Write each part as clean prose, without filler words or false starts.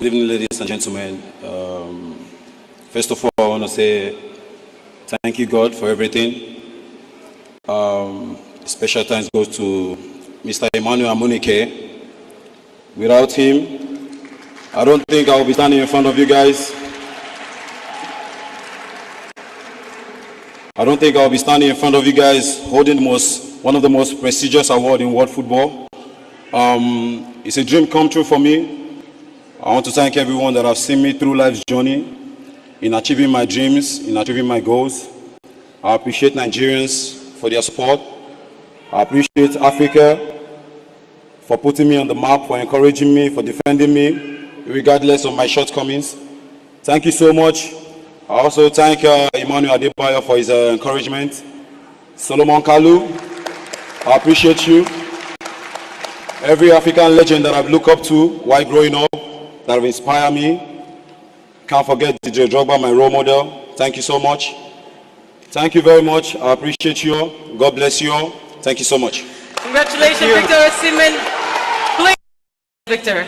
Good evening, ladies and gentlemen. First of all, I want to say thank you, God, for everything. Special thanks goes to Mr. Emmanuel Amunike. Without him, I don't think I'll be standing in front of you guys. I don't think I'll be standing in front of you guys holding one of the most prestigious awards in world football. It's a dream come true for me. I want to thank everyone that have seen me through life's journey in achieving my dreams, in achieving my goals. I appreciate Nigerians for their support. I appreciate Africa for putting me on the map, for encouraging me, for defending me, regardless of my shortcomings. Thank you so much. I also thank Emmanuel Adebayo for his encouragement. Solomon Kalu, I appreciate you. Every African legend that I've looked up to while growing up, that have inspired me. Can't forget DJ Drogba, my role model. Thank you so much. Thank you very much. I appreciate you all. God bless you all. Thank you so much. Congratulations, Victor Osimen. Victor.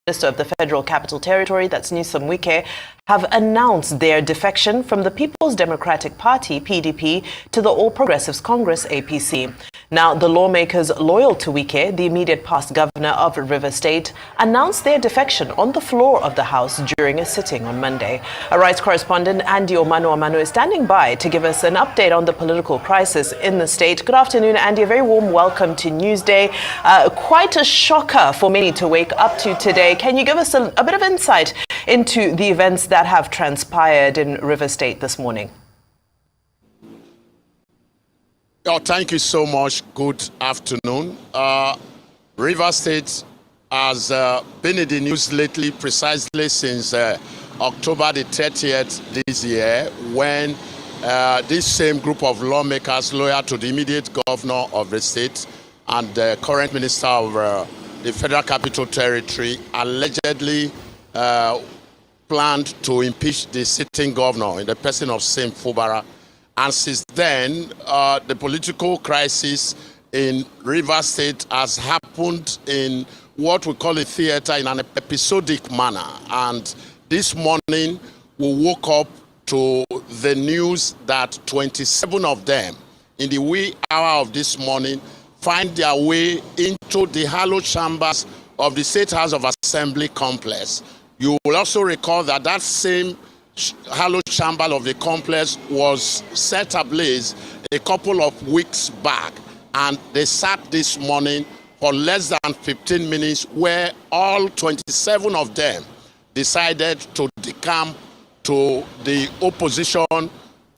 Minister of the Federal Capital Territory, that's Nyesom Wike, have announced their defection from the People's Democratic Party, PDP, to the All Progressives Congress, APC. Now, the lawmakers loyal to Wike, the immediate past governor of River State, announced their defection on the floor of the House during a sitting on Monday. Our rights correspondent Andy Omanu is standing by to give us an update on the political crisis in the state. Good afternoon, Andy. A very warm welcome to Newsday. Quite a shocker for many to wake up to today. Can you give us a bit of insight into the events that have transpired in River State this morning? Oh, thank you so much. Good afternoon. River State has been in the news lately precisely since October the 30th this year, when this same group of lawmakers loyal to the immediate governor of the state and the current minister of the Federal Capital Territory allegedly planned to impeach the sitting governor in the person of Sim Fubara. And since then, the political crisis in River State has happened in what we call a theater in an episodic manner. And this morning, we woke up to the news that 27 of them, in the wee hour of this morning, find their way into the hallowed chambers of the State House of Assembly complex. You will also recall that that same hallowed chamber of the complex was set ablaze a couple of weeks back, and they sat this morning for less than 15 minutes, where all 27 of them decided to decamp to the opposition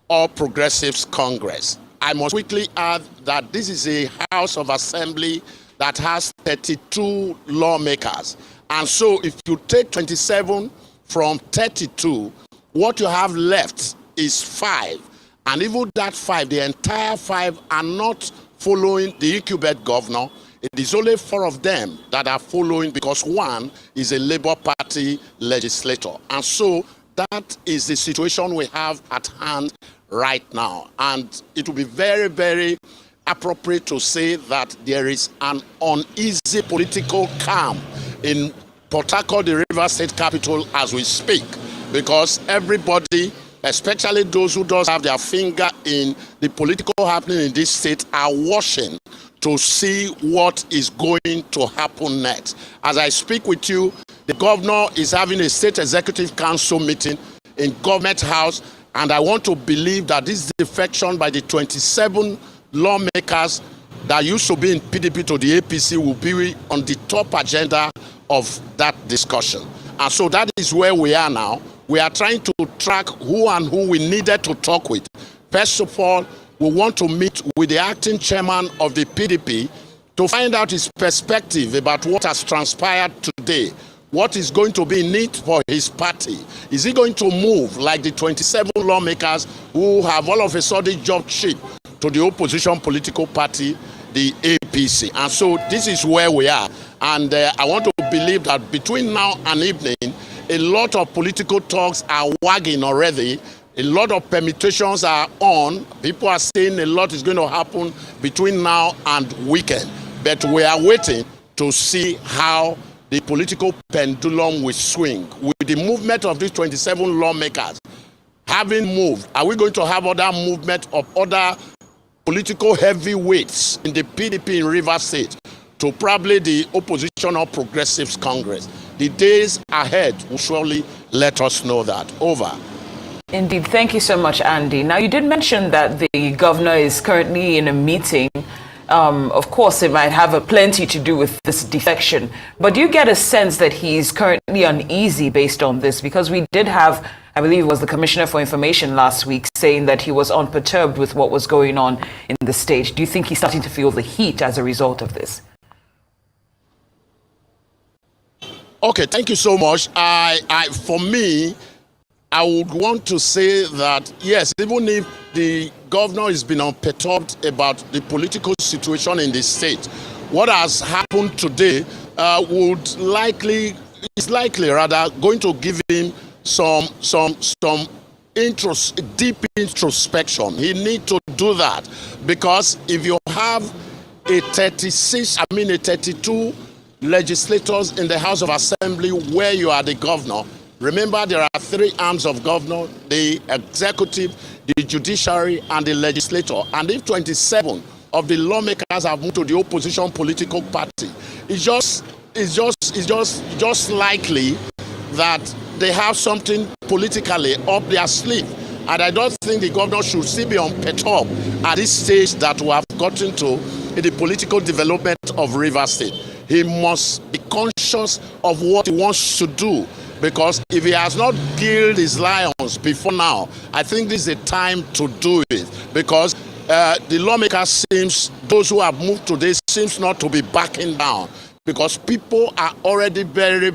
or Progressives Congress. I must quickly add that this is a House of Assembly that has 32 lawmakers. And so if you take 27 from 32, what you have left is 5. And even that 5, the entire 5 are not following the incumbent governor. It is only 4 of them that are following, because 1 is a Labour Party legislator. And so that is the situation we have at hand right now. And it will be very, very appropriate to say that there is an uneasy political calm in Port Harcourt, the River State capital, as we speak, because everybody, especially those who don't have their finger in the political happening in this state, are watching to see what is going to happen next. As I speak with you, the governor is having a state executive council meeting in Government House, and I want to believe that this defection by the 27 lawmakers that used to be in PDP to the APC will be on the top agenda of that discussion. And so that is where we are now. We are trying to track who and who we needed to talk with. First of all, we want to meet with the acting chairman of the PDP to find out his perspective about what has transpired today. What is going to be neat for his party? Is he going to move like the 27 lawmakers who have all of a sudden jumped ship to the opposition political party, the APC? And so this is where we are. And I want to believe that between now and evening, a lot of political talks are wagging already. A lot of permutations are on. People are saying a lot is going to happen between now and weekend. But we are waiting to see how the political pendulum will swing. With the movement of these 27 lawmakers having moved, are we going to have other movement of other political heavyweights in the PDP in River State to probably the opposition or Progressives Congress? The days ahead will surely let us know that. Over. Indeed. Thank you so much, Andy. Now, you did mention that the governor is currently in a meeting. Of course, it might have plenty to do with this defection. But do you get a sense that he's currently uneasy based on this? Because we did have, I believe it was the Commissioner for Information last week, saying that he was unperturbed with what was going on in the state. Do you think he's starting to feel the heat as a result of this? Okay, thank you so much. For me, I would want to say that, yes, even if the governor has been unperturbed about the political situation in the state, what has happened today is likely going to give him some deep introspection. He needs to do that, because if you have a 32 legislators in the House of Assembly where you are the governor. Remember, there are three arms of governor: the executive, the judiciary, and the legislature. And if 27 of the lawmakers have moved to the opposition political party, it's just likely that they have something politically up their sleeve. And I don't think the governor should still be unperturbed at this stage that we have gotten to in the political development of Rivers State. He must be conscious of what he wants to do, because if he has not killed his lions before now, I think this is a time to do it, because the lawmakers those who have moved today seems not to be backing down, because people are already very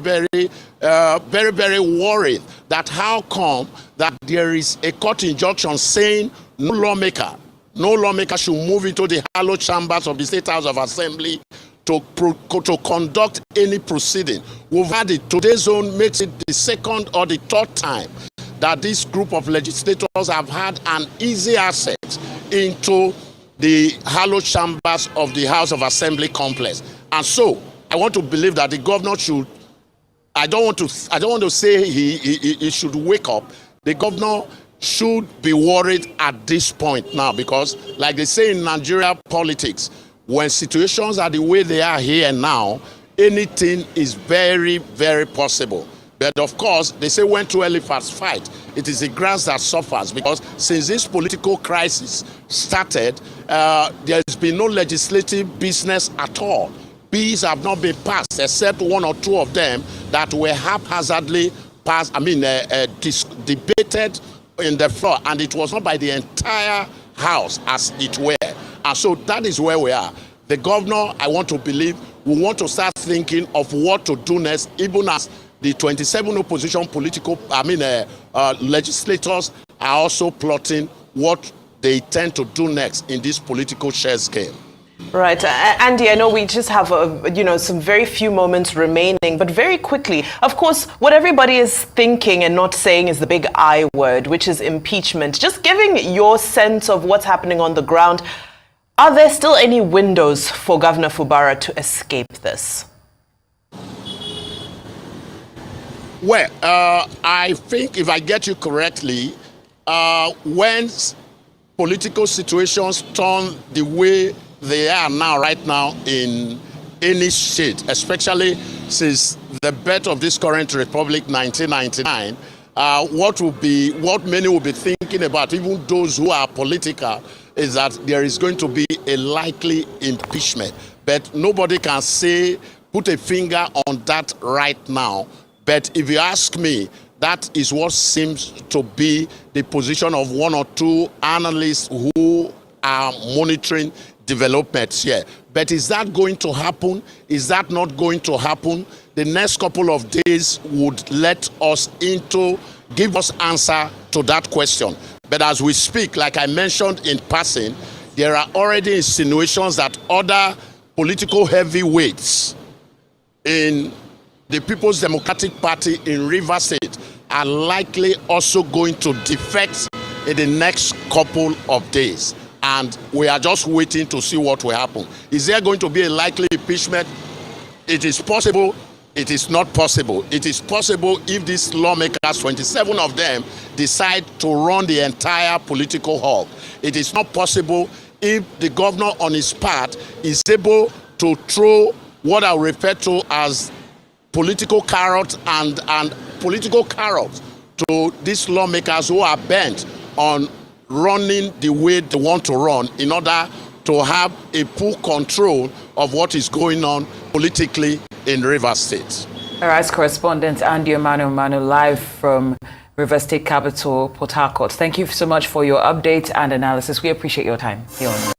worried that how come that there is a court injunction saying no lawmaker should move into the hallowed chambers of the State House of Assembly to conduct any proceeding. We've had it. Today's zone makes it the second or the third time that this group of legislators have had an easy access into the hallowed chambers of the House of Assembly complex. And so I want to believe that the governor should, I don't want to say he should wake up. The governor should be worried at this point now, because like they say in Nigeria politics, when situations are the way they are here and now, anything is very possible. But of course, they say when two elephants fight, it is the grass that suffers, because since this political crisis started, there's been no legislative business at all. Bills have not been passed, except one or two of them that were haphazardly passed, debated in the floor, and it was not by the entire House as it were. And so that is where we are. The governor, I want to believe, will want to start thinking of what to do next, even as the 27 opposition legislators are also plotting what they intend to do next in this political chess game. Right. Andy, I know we just have, some very few moments remaining, but very quickly, of course, what everybody is thinking and not saying is the big I word, which is impeachment. Just giving your sense of what's happening on the ground, are there still any windows for Governor Fubara to escape this? Well, I think if I get you correctly, when political situations turn the way they are now, right now, in any state, especially since the birth of this current republic, 1999, what many will be thinking about, even those who are political, is that there is going to be a likely impeachment. But nobody can put a finger on that right now. But if you ask me, that is what seems to be the position of one or two analysts who are monitoring developments here. But is that going to happen? Is that not going to happen? The next couple of days would give us answer to that question. But as we speak, like I mentioned in passing, there are already insinuations that other political heavyweights in the People's Democratic Party in Rivers State are likely also going to defect in the next couple of days. And we are just waiting to see what will happen. Is there going to be a likely impeachment? It is possible. It is not possible. It is possible if these lawmakers, 27 of them, decide to run the entire political hog. It is not possible if the governor on his part is able to throw what I refer to as political carrots and political carrots to these lawmakers who are bent on running the way they want to run in order to have a full control of what is going on politically in Rivers State. All right, correspondent Andy Manu live from Rivers State capital, Port Harcourt. Thank you so much for your update and analysis. We appreciate your time here on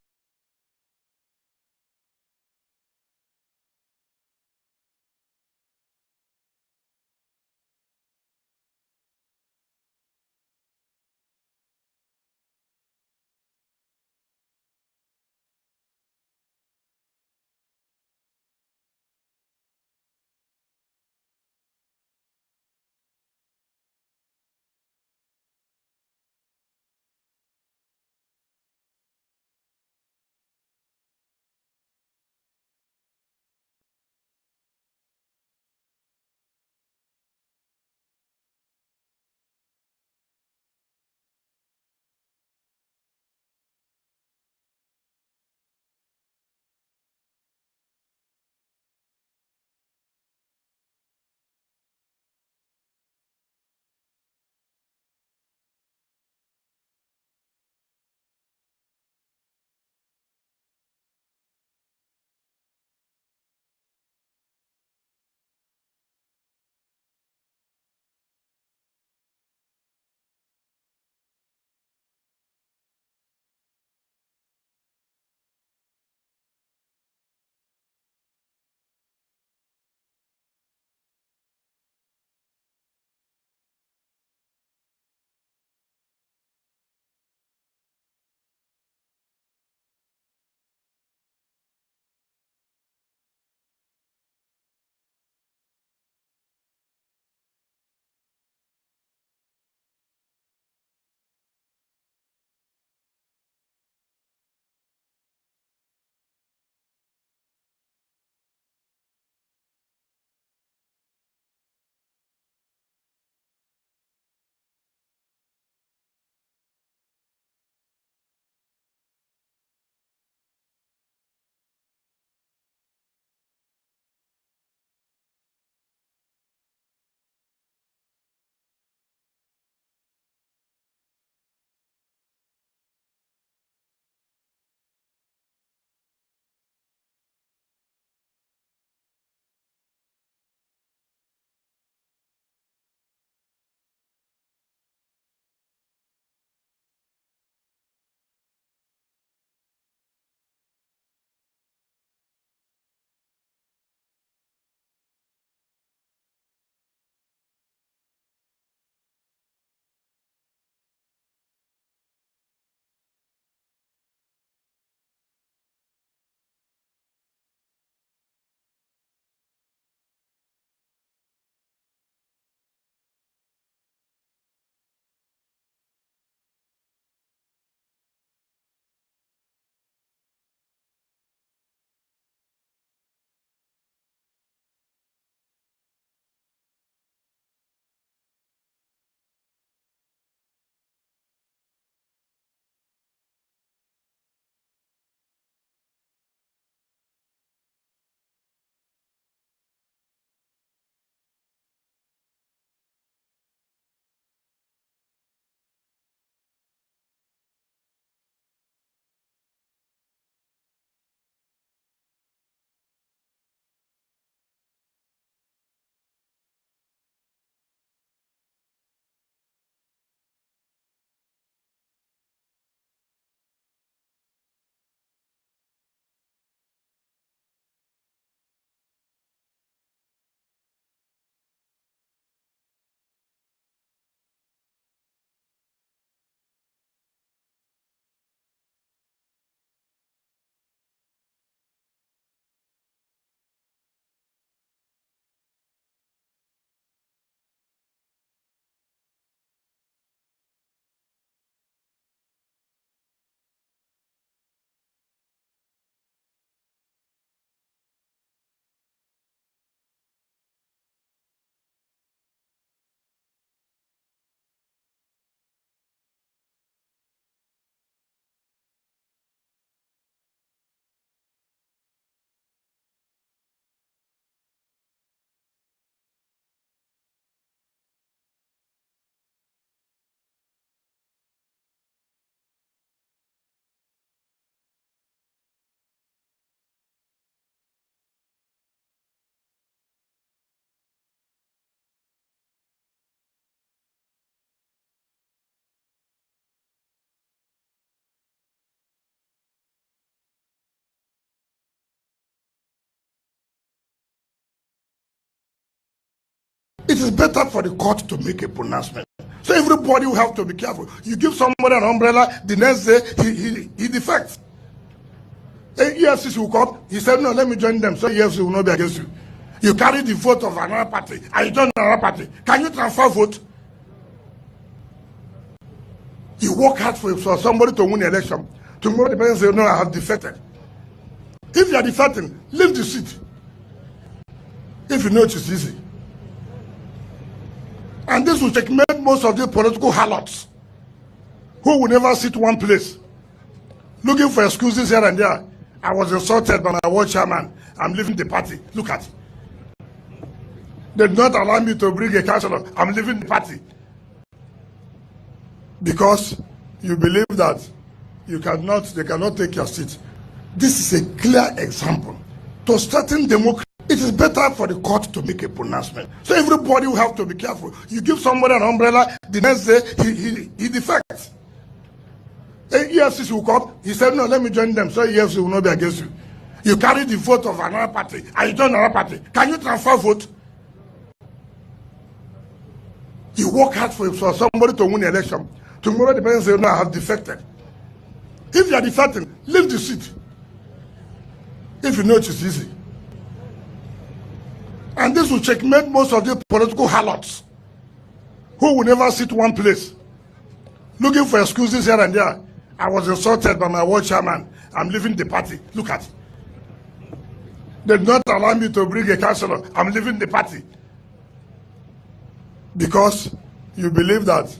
It is better for the court to make a pronouncement. So everybody will have to be careful. You give somebody an umbrella, the next day he defects. EFCC will come. He said, no, let me join them. So EFCC will not be against you. You carry the vote of another party and you join another party. Can you transfer vote? You work hard for somebody to win the election. Tomorrow the person says, no, I have defected. If you are defecting, leave the seat. If you know it is easy. And this will checkmate most of the political harlots who will never sit one place, looking for excuses here and there. I was insulted by my ward chairman. I'm leaving the party. Look at it. They did not allow me to bring a councillor. I'm leaving the party. Because you believe that they cannot take your seat. This is a clear example. To strengthen democracy, it is better for the court to make a pronouncement. So everybody will have to be careful. You give somebody an umbrella, the next day he defects. EFCC will come. He said, no, let me join them. So EFCC will not be against you. You carry the vote of another party and you join another party. Can you transfer vote? You work hard for somebody to win the election. Tomorrow the person says, no, I have defected. If you are defecting, leave the seat. If you know it is easy. And this will checkmate most of the political harlots who will never sit one place, looking for excuses here and there. I was insulted by my ward chairman. I'm leaving the party. Look at it. They did not allow me to bring a councillor. I'm leaving the party. Because you believe that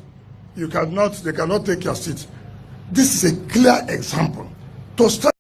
they cannot take your seat. This is a clear example. To start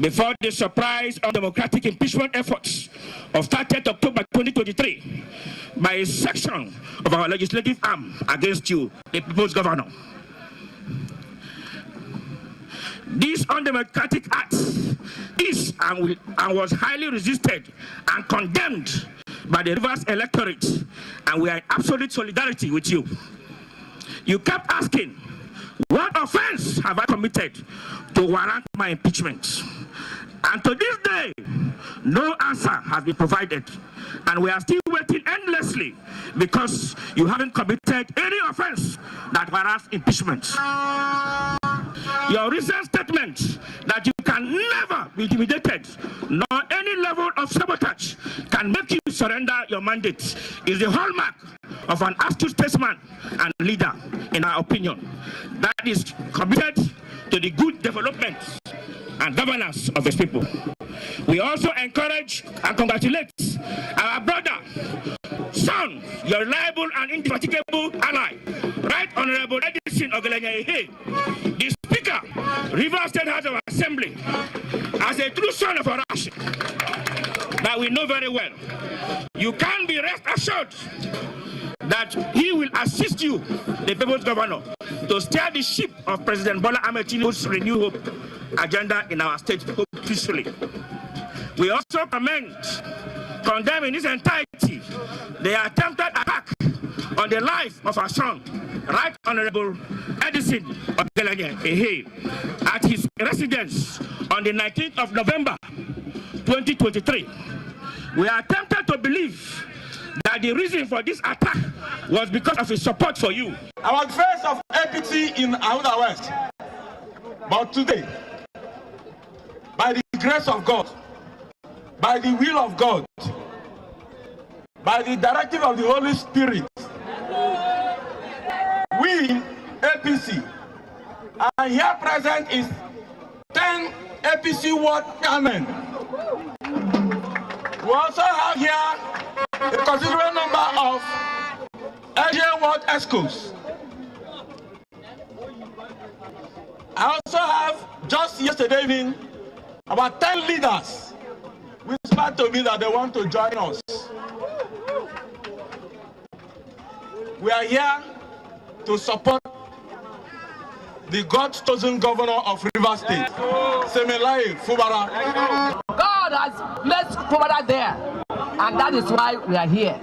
before the surprise of democratic impeachment efforts of 30th October 2023 by a section of our legislative arm against you, the People's Governor. This undemocratic act is and was highly resisted and condemned by the Rivers electorate, and we are in absolute solidarity with you. You kept asking, what offense have I committed to warrant my impeachment? And to this day, no answer has been provided. And we are still waiting endlessly because you haven't committed any offense that warrants impeachment. Your recent statement that you can never be intimidated, nor any level of sabotage can make you surrender your mandate, is the hallmark of an astute statesman and leader, in our opinion, that is committed to the good development and governance of his people. We also encourage and congratulate our brother, son, your reliable and indefatigable ally, Right Honorable Edison Ogelenya, the Speaker, Rivers State House of Assembly, as a true son of Arash that we know very well. You can be rest assured that he will assist you, the People's Governor, to steer the ship of President Bola Ahmed Tinubu's Renew Hope agenda in our state peacefully. We also condemn in its entirety the attempted attack on the life of our son, Right Honorable Edison Ogelenya at his residence on the 19th of November 2023. We are tempted to believe that the reason for this attack was because of his support for you. I was face of APC in Ahuda West, but today, by the grace of God, by the will of God, by the directive of the Holy Spirit, we, APC, and here present is 10 APC ward chairmen. We also have here a considerable number of LGA ward ESCOs. I also have, just yesterday evening, about 10 leaders whispered to me that they want to join us. We are here to support the God-chosen governor of Rivers State, Semelai Fubara. God has placed Fubara there, and that is why we are here.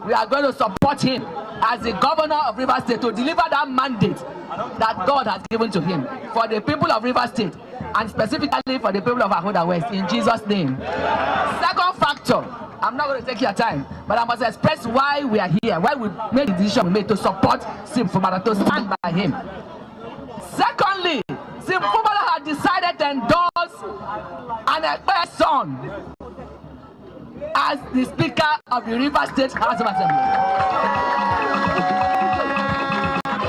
We are going to support him as the governor of Rivers State to deliver that mandate that God has given to him for the people of Rivers State, and specifically for the people of Ahuda West, in Jesus' name. Second factor, I'm not going to take your time, but I must express why we are here, why we made the decision we made to support Sim Fubara, to stand by him. Secondly, Sim Fubara had decided to endorse an Ekpe son as the Speaker of the Rivers State House of Assembly.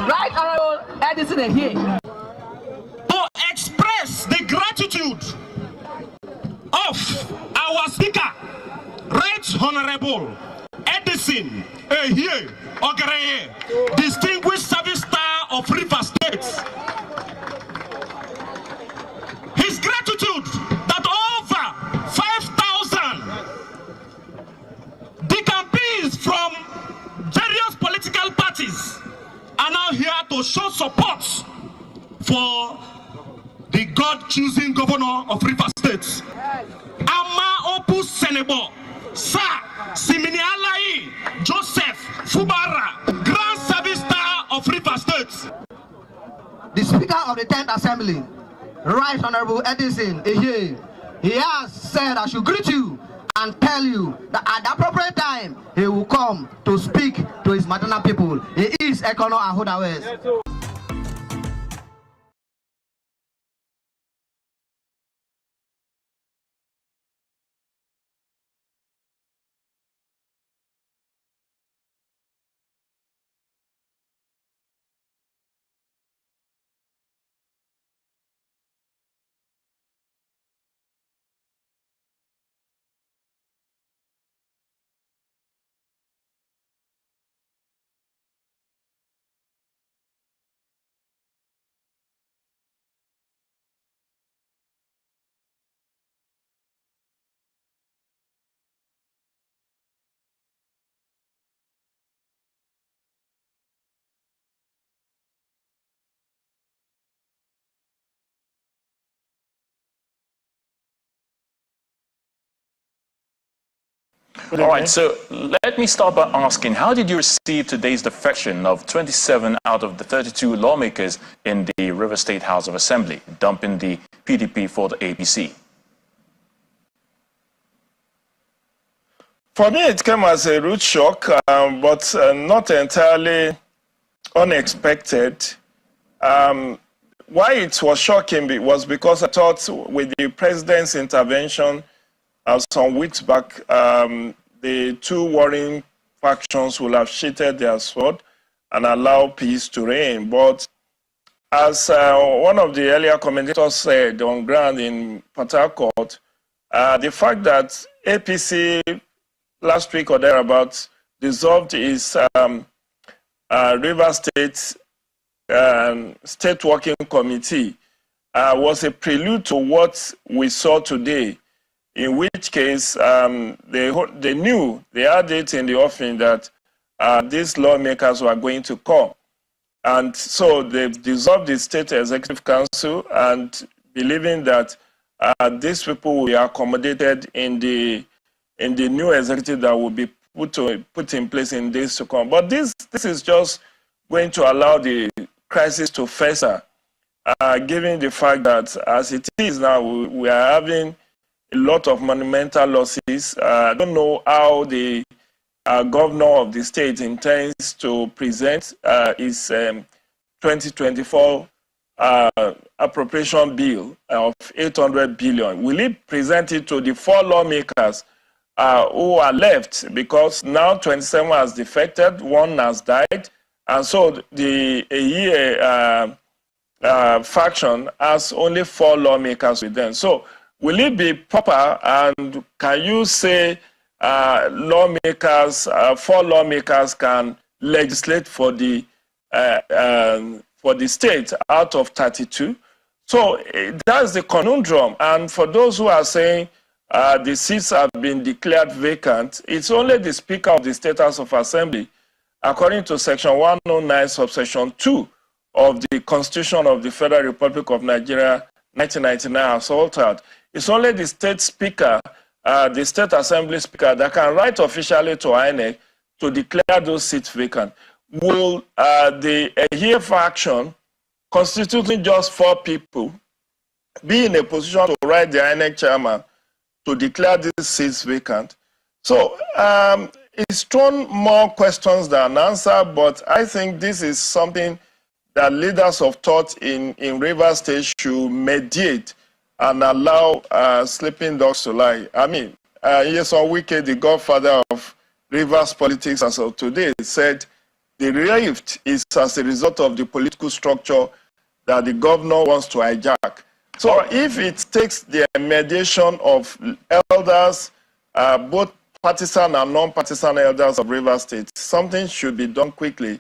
Right Honorable Edison Ehie, to express the gratitude of our Speaker, Right Honorable Edison Ehie Ogereye, Distinguished Service Star of Rivers State. His gratitude that over 5,000 decampees from various political parties are now here to show support for the God-choosing governor of Rivers State. Ama Opus Senebo, Sir Simini Alai Joseph Fubara, Grand Service Star of Rivers State. the Speaker of the 10th Assembly, Right Honorable Edison Ehie, he has said I should greet you and tell you that at the appropriate time he will come to speak to his maternal people. He is Ekono Ahuda West. All right, so let me start by asking, how did you receive today's defection of 27 out of the 32 lawmakers in the Rivers State House of Assembly, dumping the PDP for the APC? For me, it came as a rude shock, but not entirely unexpected. Why it was shocking was because I thought with the president's intervention some weeks back, the two warring factions will have sheathed their sword and allow peace to reign. But as one of the earlier commentators said on ground in Port Harcourt, the fact that APC last week or thereabouts dissolved his Rivers State State Working Committee was a prelude to what we saw today, in which case they knew, they had it in the offing that these lawmakers were going to come. And so they've dissolved the State Executive Council and believing that these people will be accommodated in the new executive that will be put in place in days to come. But this is just going to allow the crisis to fester, given the fact that as it is now, we are having a lot of monumental losses. I don't know how the governor of the state intends to present his 2024 appropriation bill of 800 billion. Will he present it to the 4 lawmakers who are left? Because now 27 has defected, 1 has died, and so the faction has only 4 lawmakers with them. So will it be proper, and can you say lawmakers, 4 lawmakers can legislate for the state out of 32? So that's the conundrum. And for those who are saying the seats have been declared vacant, it's only the Speaker of the State House of Assembly, according to Section 109, subsection 2 of the Constitution of the Federal Republic of Nigeria, 1999, as altered. It's only the State Speaker, the State Assembly Speaker, that can write officially to INEC to declare those seats vacant. Will the Ehie faction, constituting just 4 people, be in a position to write the INEC chairman to declare these seats vacant? So it's thrown more questions than answers, but I think this is something that leaders of thought in Rivers State should mediate and allow sleeping dogs to lie. I mean, Nyesom Wike, the godfather of Rivers politics as of today, said the rift is as a result of the political structure that the governor wants to hijack. So if it takes the mediation of elders, both partisan and non-partisan elders of Rivers State, something should be done quickly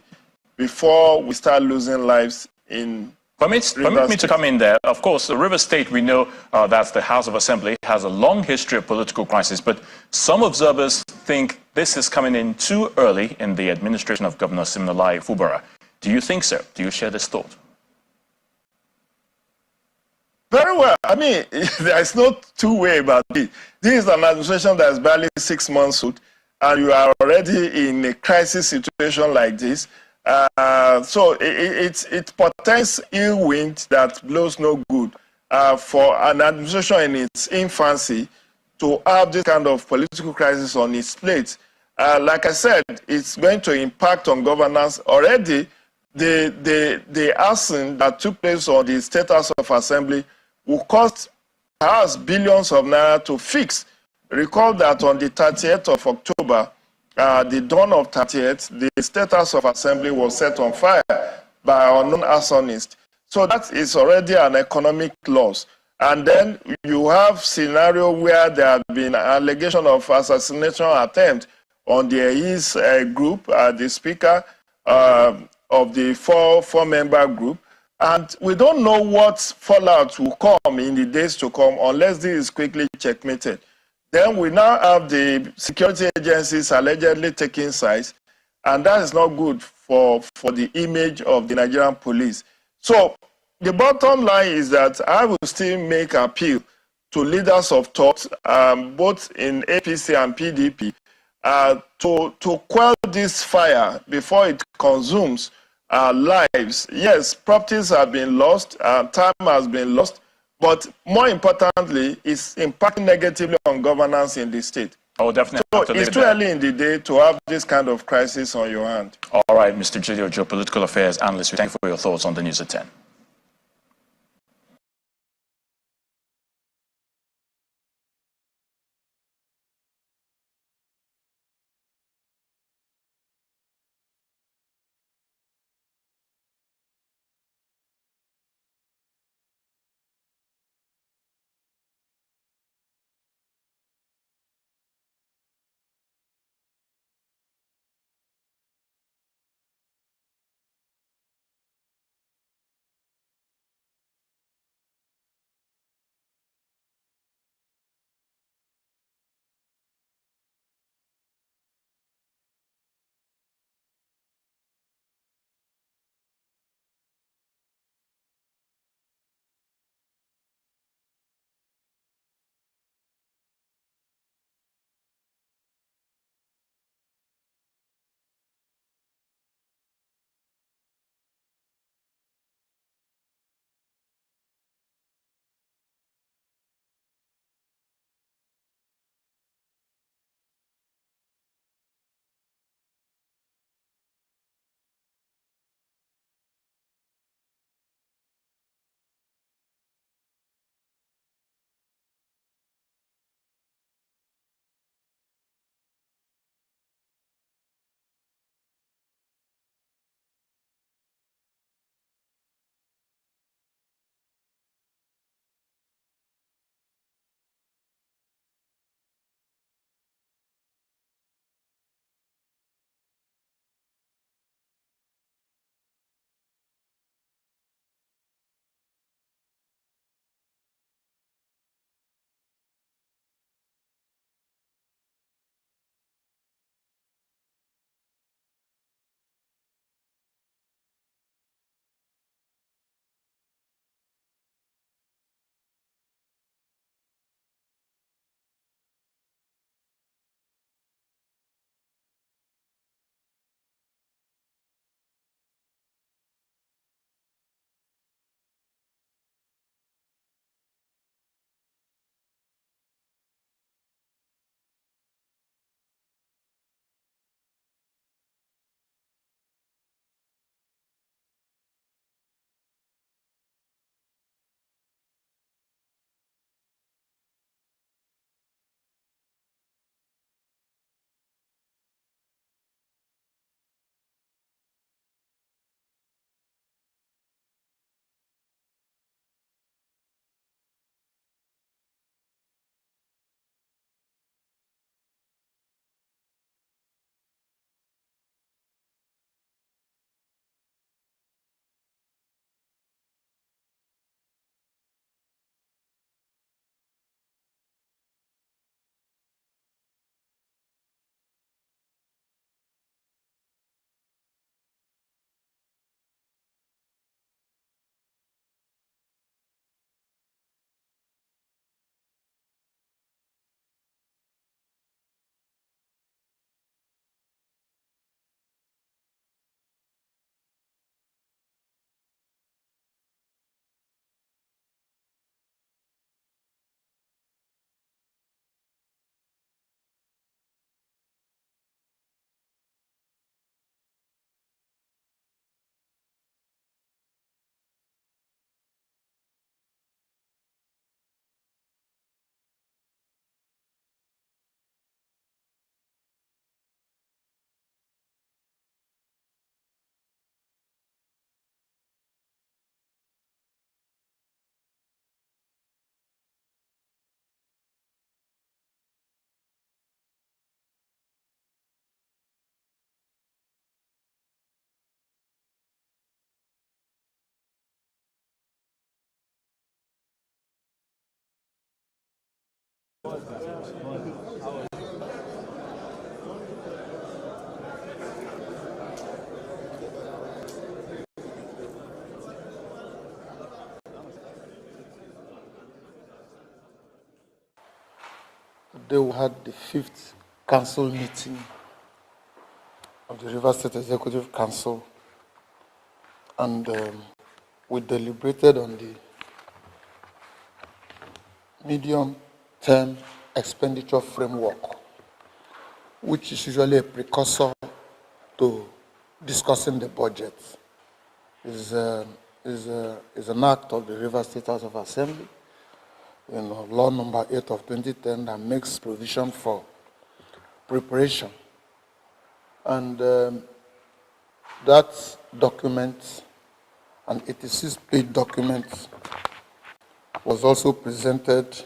before we start losing lives in Permit me to come in there. Of course, the Rivers State, we know that the House of Assembly has a long history of political crisis, but some observers think this is coming in too early in the administration of Governor Siminalayi Fubara. Do you think so? Do you share this thought? Very well. I mean, there's no two-way about it. This is an administration that is barely 6 months old, and you are already in a crisis situation like this. So it portends ill wind that blows no good for an administration in its infancy to have this kind of political crisis on its plate. Like I said, it's going to impact on governance. Already, the arson that took place on the State House of Assembly will cost perhaps billions of naira to fix. Recall that on the 30th of October, the dawn of 30th, the State House of Assembly was set on fire by unknown arsonists. So that is already an economic loss. And then you have scenario where there have been allegation of assassination attempt on the Ehie's group, the Speaker of the four-member group. And we don't know what fallout will come in the days to come unless this is quickly checkmated. Then we now have the security agencies allegedly taking sides, and that is not good for the image of the Nigerian police. So the bottom line is that I will still make appeal to leaders of thought, both in APC and PDP, to quell this fire before it consumes lives. Yes, properties have been lost, time has been lost, but more importantly, it's impacting negatively on governance in the state. Oh, definitely. So it's too early in the day to have this kind of crisis on your hand. All right, Mr. Gideon, geopolitical affairs analyst, we thank you for your thoughts on the news at 10. Today we had the 5th council meeting of the Rivers State Executive Council, and we deliberated on the medium-term expenditure framework, which is usually a precursor to discussing the budget. Is an act of the Rivers State House of Assembly, Law number 8 of 2010, that makes provision for preparation. And that document, an 86-page document, was also presented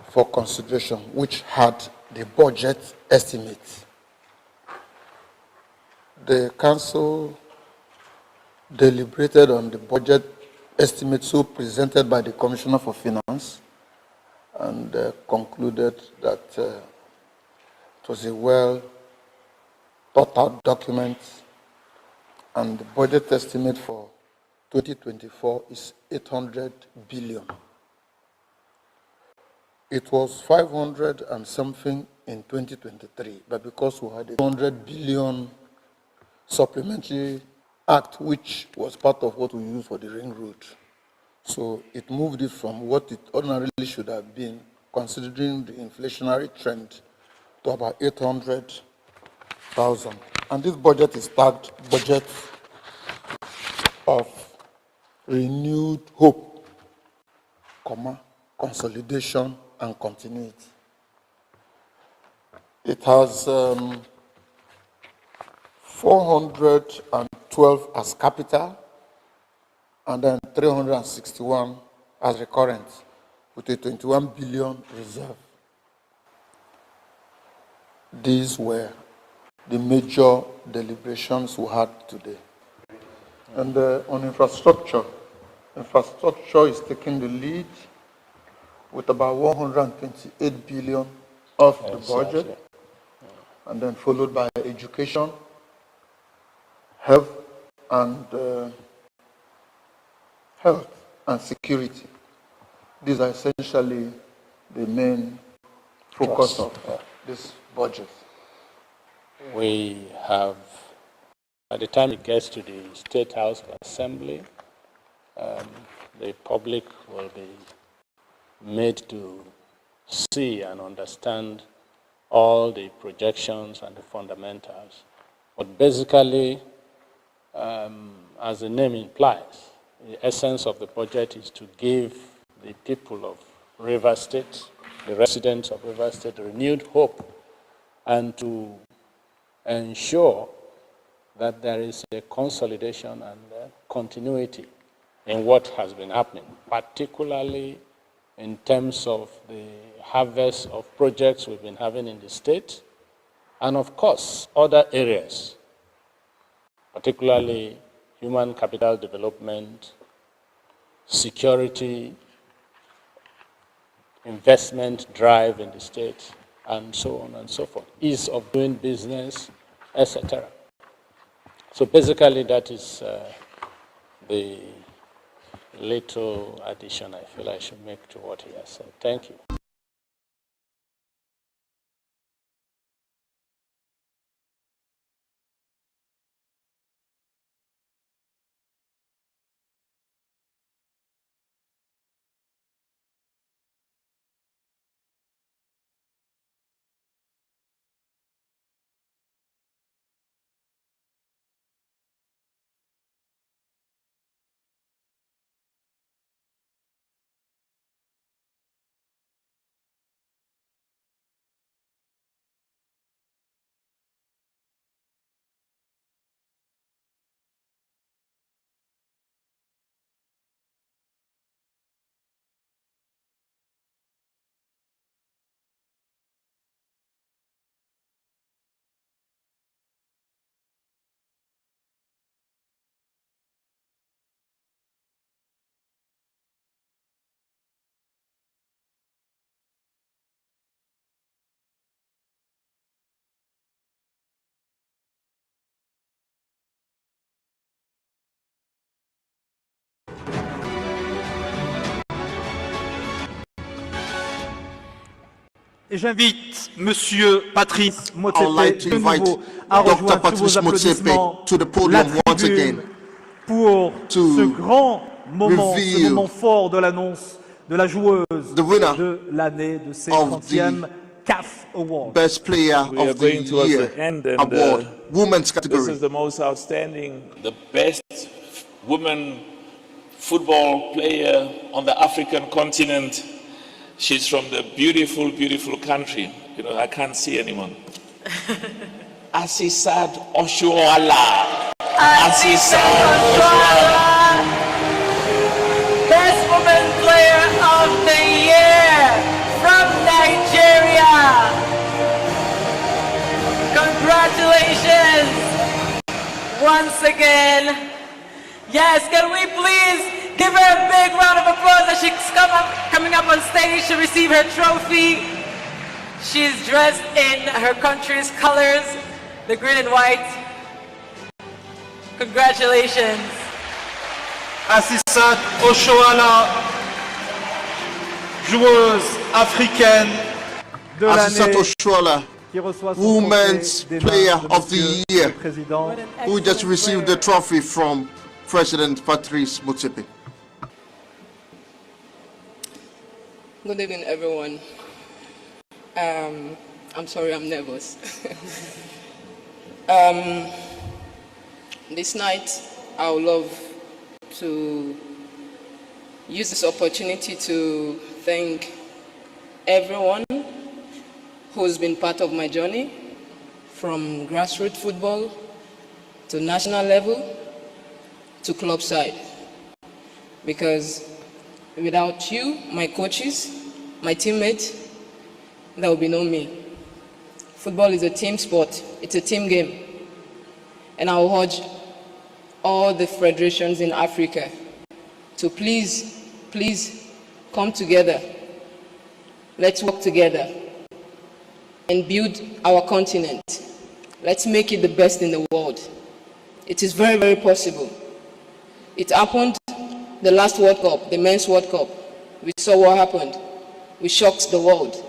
for consideration, which had the budget estimate. The council deliberated on the budget estimate so presented by the Commissioner for Finance, and concluded that it was a well thought out document, and the budget estimate for 2024 is 800 billion. It was 500 and something in 2023, but because we had a 100 billion supplementary act, which was part of what we used for the ring road, so it moved it from what it ordinarily should have been, considering the inflationary trend, to about 800,000. And this budget is tagged budget of renewed hope, consolidation and continuity. It has 412 as capital, and then 361 as recurrent, with a 21 billion reserve. These were the major deliberations we had today. And on infrastructure is taking the lead with about 128 billion of the budget, and then followed by education, health and security. These are essentially the main focus of this budget. We have, by the time it gets to the State House of Assembly, the public will be made to see and understand all the projections and the fundamentals. But basically, as the name implies, the essence of the budget is to give the people of Rivers State, the residents of Rivers State, renewed hope, and to ensure that there is a consolidation and continuity in what has been happening, particularly in terms of the harvest of projects we've been having in the state, and of course, other areas, particularly human capital development, security, investment drive in the state, and so on and so forth, ease of doing business, etc. So basically, that is the little addition I feel I should make to what he has said. Thank you. Et j'invite Monsieur Patrice I would like to Motsepe de invite nouveau à Dr. rejoindre sous vos Patrice applaudissements Motsepe to the la podium once tribune again pour to ce grand moment, ce reveal moment fort de l'annonce de la joueuse the winner de l'année de ses of 30e CAF Award. Best Player We are of the going towards Year the end, and award, women's this category. is the most outstanding, the best woman football player on the African continent. She's from the beautiful, beautiful country. You know, I can't see anyone. Asisat Oshuala. Asisat Oshuala, Best Woman Player of the Year from Nigeria. Congratulations once again. Yes, can we please give her a big round of applause as she's coming up on stage to receive her trophy. She's dressed in her country's colors, the green and white. Congratulations. Asisat Oshuala, joueuse africaine de Asisat l'année, Oshuala, qui reçoit son Women's trophée des Player mains de of the Monsieur Year, le Président. who just received the trophy from President Patrice Motsepe. Good evening, everyone. I'm sorry, I'm nervous. This night, I would love to use this opportunity to thank everyone who's been part of my journey, from grassroots football to national level to club side. Because without you, my coaches, my teammates, there will be no me. Football is a team sport. It's a team game. And I will urge all the federations in Africa to please, please come together. Let's work together and build our continent. Let's make it the best in the world. It is very, very possible. It happened the last World Cup, the Men's World Cup. We saw what happened. We shocked the world.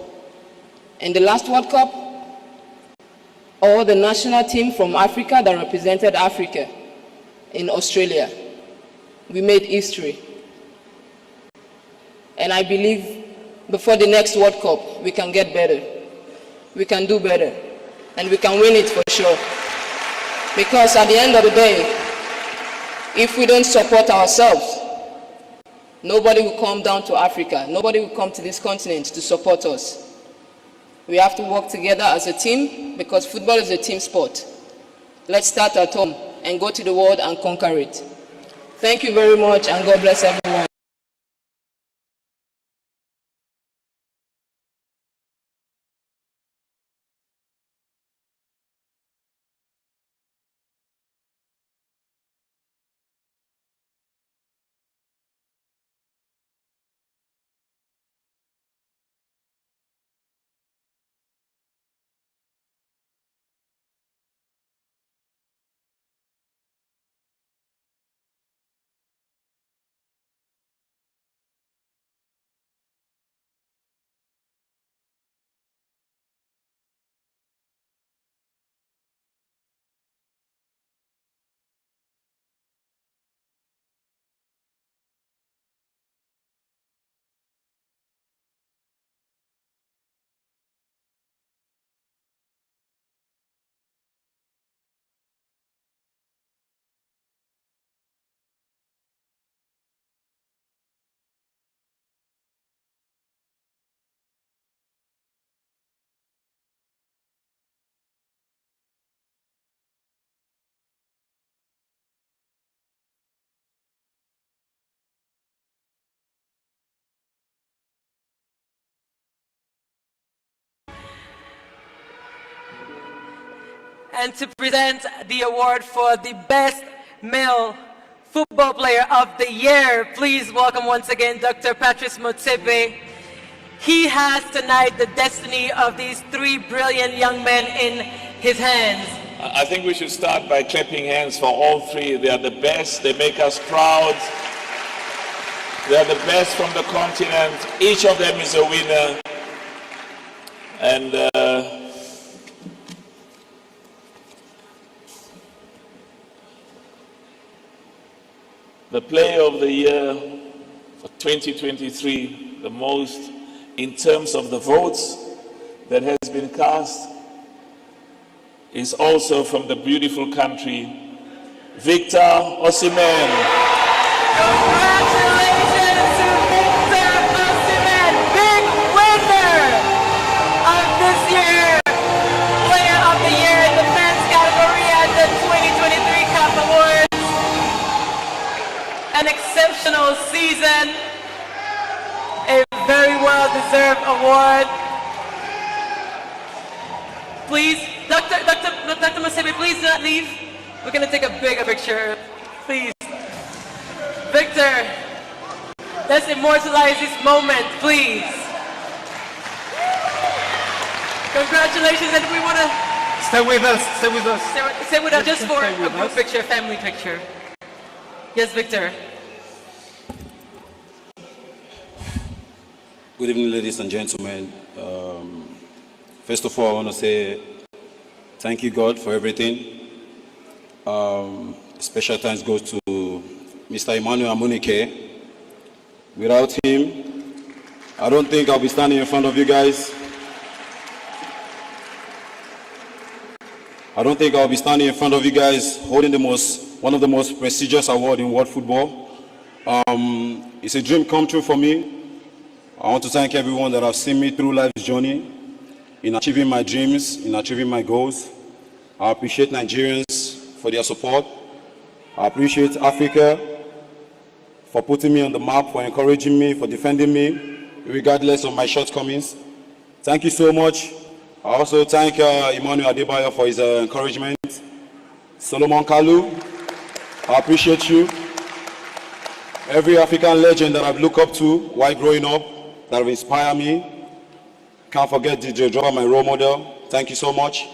In the last World Cup, all the national team from Africa that represented Africa in Australia, we made history. And I believe before the next World Cup, we can get better. We can do better. And we can win it for sure. Because at the end of the day, if we don't support ourselves, nobody will come down to Africa. Nobody will come to this continent to support us. We have to work together as a team because football is a team sport. Let's start at home and go to the world and conquer it. Thank you very much, and God bless everyone. And to present the award for the Best Male Football Player of the Year, please welcome once again Dr. Patrice Motsepe. He has tonight the destiny of these three brilliant young men in his hands. I think we should start by clapping hands for all three. They are the best. They make us proud. They are the best from the continent. Each of them is a winner. And the player of the year for 2023, the most in terms of the votes that has been cast, is also from the beautiful country, Victor Osimen. Congratulations to Victor Osimen, big winner of this year, Player of the Year in the men's category at the 2023 CAF Awards. An exceptional season, a very well-deserved award. Please, Dr. Musebe, please do not leave. We're going to take a bigger picture, please. Victor, let's immortalize this moment, please. Congratulations, and we want to... Stay with us, stay with us. Stay with us just for a group picture, family picture. Yes, Victor. Good evening, ladies and gentlemen. First of all, I want to say thank you, God, for everything. Special thanks goes to Mr. Emmanuel Amunike. Without him, I don't think I'll be standing in front of you guys. I don't think I'll be standing in front of you guys holding one of the most prestigious awards in world football. It's a dream come true for me. I want to thank everyone that have seen me through life's journey in achieving my dreams, in achieving my goals. I appreciate Nigerians for their support. I appreciate Africa for putting me on the map, for encouraging me, for defending me, regardless of my shortcomings. Thank you so much. I also thank Emmanuel Adebayo for his encouragement. Solomon Kalu, I appreciate you. Every African legend that I've looked up to while growing up, that have inspired me. Can't forget DJ Drop, my role model. Thank you so much.